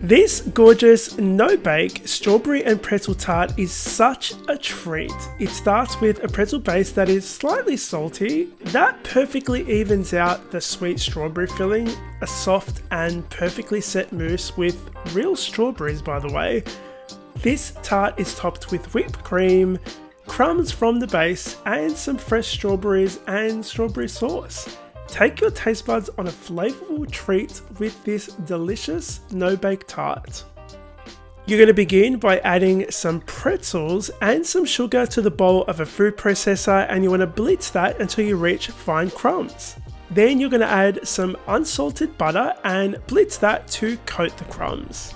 This gorgeous no-bake strawberry and pretzel tart is such a treat. It starts with a pretzel base that is slightly salty. That perfectly evens out the sweet strawberry filling, a soft and perfectly set mousse with real strawberries, by the way. This tart is topped with whipped cream, crumbs from the base, and some fresh strawberries and strawberry sauce. Take your taste buds on a flavorful treat with this delicious no-bake tart. You're going to begin by adding some pretzels and some sugar to the bowl of a food processor, and you want to blitz that until you reach fine crumbs. Then you're going to add some unsalted butter and blitz that to coat the crumbs.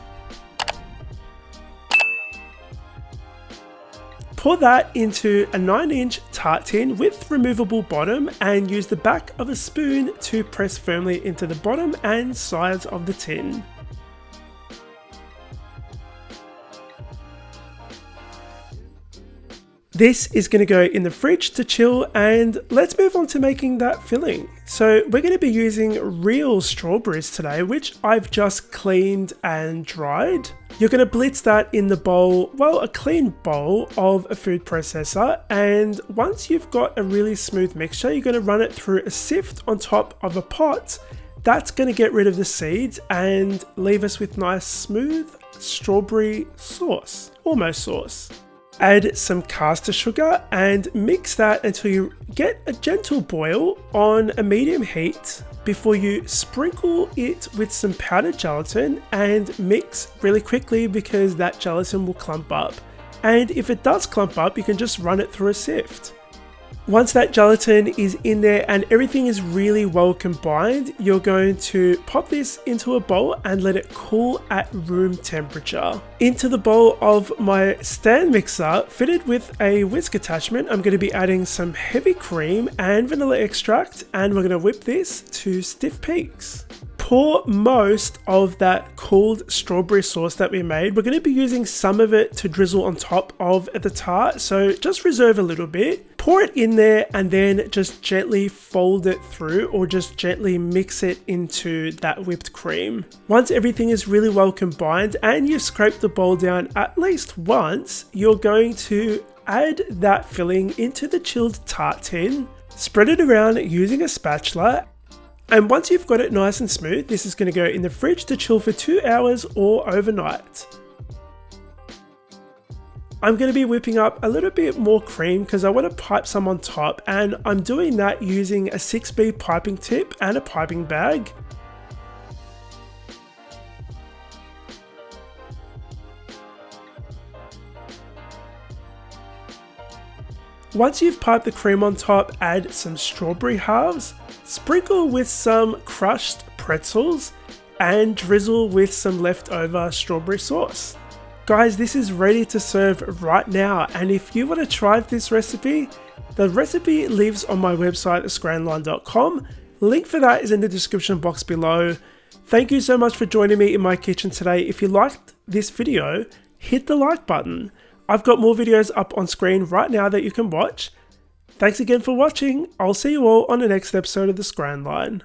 Pour that into a 9-inch tart tin with removable bottom and use the back of a spoon to press firmly into the bottom and sides of the tin. This is going to go in the fridge to chill, and let's move on to making that filling. So we're going to be using real strawberries today, which I've just cleaned and dried. You're going to blitz that in the bowl, well, a clean bowl of a food processor, and once you've got a really smooth mixture, you're going to run it through a sift on top of a pot. That's going to get rid of the seeds and leave us with nice smooth strawberry sauce, almost sauce. Add some caster sugar and mix that until you get a gentle boil on a medium heat before you sprinkle it with some powdered gelatin and mix really quickly because that gelatin will clump up. And if it does clump up, you can just run it through a sift. Once that gelatin is in there and everything is really well combined, you're going to pop this into a bowl and let it cool at room temperature. Into the bowl of my stand mixer fitted with a whisk attachment, I'm going to be adding some heavy cream and vanilla extract, and we're going to whip this to stiff peaks. Pour most of that cooled strawberry sauce that we made. We're going to be using some of it to drizzle on top of the tart, so just reserve a little bit. Pour it in there and then just gently fold it through, or just gently mix it into that whipped cream. Once everything is really well combined and you scrape the bowl down at least once, you're going to add that filling into the chilled tart tin, spread it around using a spatula, and once you've got it nice and smooth, this is going to go in the fridge to chill for 2 hours or overnight. I'm going to be whipping up a little bit more cream because I want to pipe some on top, and I'm doing that using a 6B piping tip and a piping bag. Once you've piped the cream on top, add some strawberry halves, sprinkle with some crushed pretzels, and drizzle with some leftover strawberry sauce. Guys, this is ready to serve right now, and if you want to try this recipe, the recipe lives on my website, scranline.com. Link for that is in the description box below. Thank you so much for joining me in my kitchen today. If you liked this video, hit the like button. I've got more videos up on screen right now that you can watch. Thanks again for watching. I'll see you all on the next episode of the Scran Line.